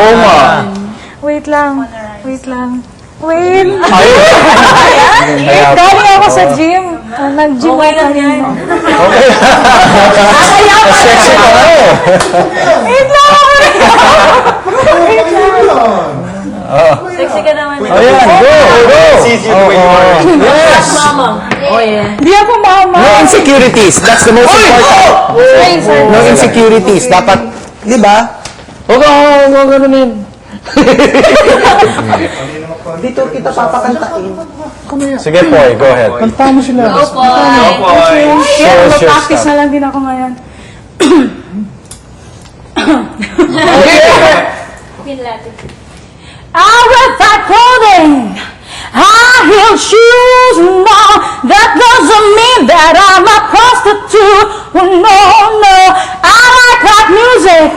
Oo nga. Wait lang. Wait lang. Wait. Kaya, Galing ako sa gym. Nag-gym ako kanina. okay. Sexy ka na eh. Wait lang. Wait lang. Sexy ka naman. Ayan, go! Yes! Mama. Oh, yeah. Di ako mama. No insecurities. That's the most important. No insecurities. Dapat, di ba? Huwag kang ganunin. Dito kita papakantain. Sige, Poy, go ahead. Kanta mo sila. Go po. Show us your Mag-practice stuff. na lang din ako ngayon. I wear tight clothing, high-heeled shoes, no, that doesn't mean that I'm a prostitute. Oh, no, no, I like pop music,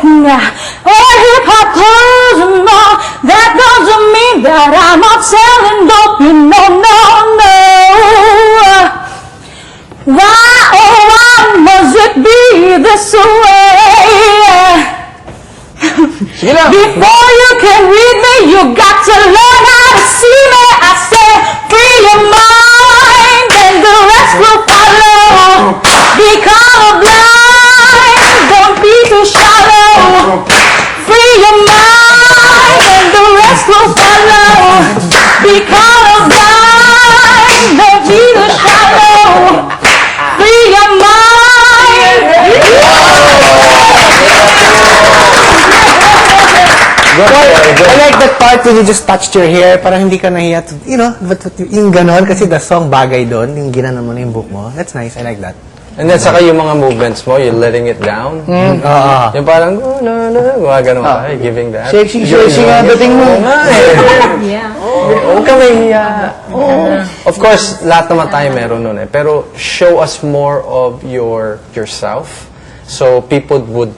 or hip-hop clothes, no, that doesn't mean that I'm out selling dope. You know, no, no. Why, oh, why must it be this way? Sige lang. Before you can read me, you got to learn how to see me. I say, free your mind, and the rest will follow. Be colorblind, don't be too shallow. Free your mind, and the rest will follow. Be colorblind, don't be too shallow. Free your mind. I like that part when you just touched your hair, parang hindi ka nahiya to, you know, but yung ganon, kasi the song bagay doon, yung ginanon mo na yung book mo. That's nice, I like that. And then, saka yung mga movements mo, you're letting it down. Yung parang, oh, no, no, gumagano ka, giving that. Sexy nga dating mo. Oo nga eh. Yeah. Huwag ka mahiya. Of course, lahat naman tayo meron nun eh. Pero show us more of yourself. So people would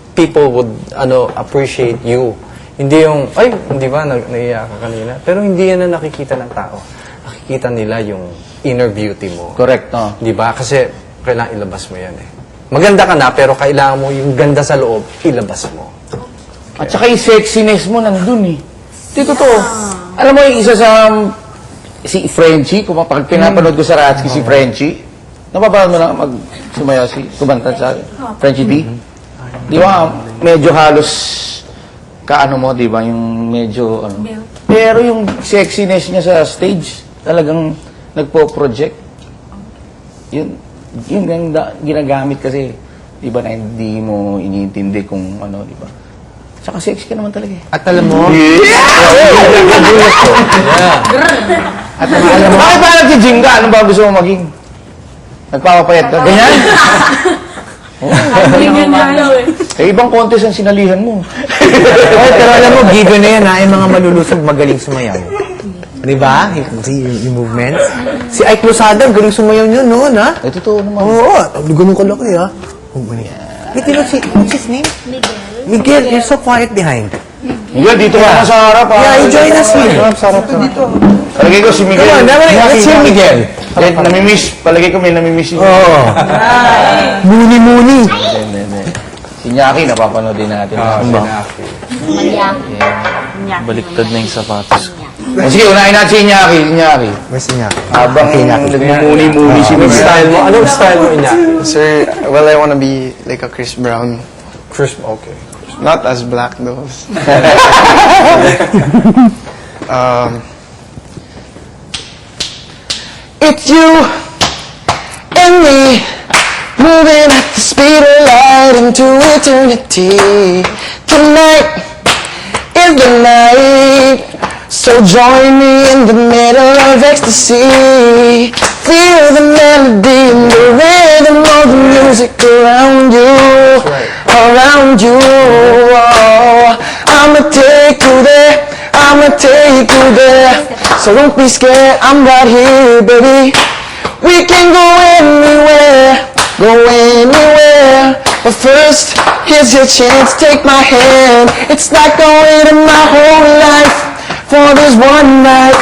appreciate you. Hindi yung, ay, hindi ba, nahiya ka kanina? Pero hindi yan na nakikita ng tao. Nakikita nila yung inner beauty mo. Correct, no? Di ba? Kasi kailangan ilabas mo yan eh. Maganda ka na, pero kailangan mo yung ganda sa loob, ilabas mo. At saka yung sexiness mo nandun eh. Di totoo. Alam mo yung isa sa si Frenchie, kung pag pinapanood ko sa Ratski si Frenchie, napapanood mo na sumayaw kumanta sa Frenchie D? Di ba, medyo halos kaano mo, di ba, yung medyo ano. Pero yung sexiness niya sa stage, talagang nagpo-project. Yun ang ginagamit kasi, di ba, na hindi mo iniintindi kung ano, di ba? Saka sexy ka naman talaga eh. At alam mo, At alam mo, bakit ba nag-gym ka? Ano ba gusto mo maging? Nagpapapayat ka? Ganyan? Eh, ibang contest ang sinalihan mo. pero alam mo, given na yan ha, yung mga malulusog magaling sumayaw. Di ba? Yung movements. Si Ike Losada, galing sumayaw nyo noon, ha? Eh, totoo naman. Oo, ganun ka laki, ha? Wait, what's his name? Miguel, you're so quiet behind. Miguel, dito ka na sa harap. Yeah, you join us here. Sarap dito. Palagay ko si Miguel. Come on, let's hear Miguel. Namimiss. Palagay ko may namimiss yun. Oo. Muni-muni. Si Nyaki, napapanood din natin. Baliktad na yung sapatos ko. Sige, unahin natin si Nyaki. Where's niya? Habang nagmumuni-muni si Anong Miguel. style mo? Anong style mo niya? Sir, well, I want to be like a Chris Brown. Crisp, okay. Not as black, though. It's you and me, moving at the speed of light into eternity. Tonight is the night, so join me in the middle of ecstasy. Feel the melody and the rhythm of the music around you, around you. Oh, I'ma take you there, I'ma take you there. So don't be scared, I'm right here, baby. We can go anywhere, go anywhere. But first, here's your chance, take my hand. It's like I waited my whole life for this one night.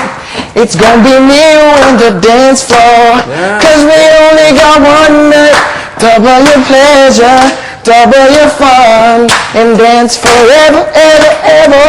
It's gonna be me on the dance floor, cause we only got one night. Double your pleasure, double your fun, and dance forever, ever, ever.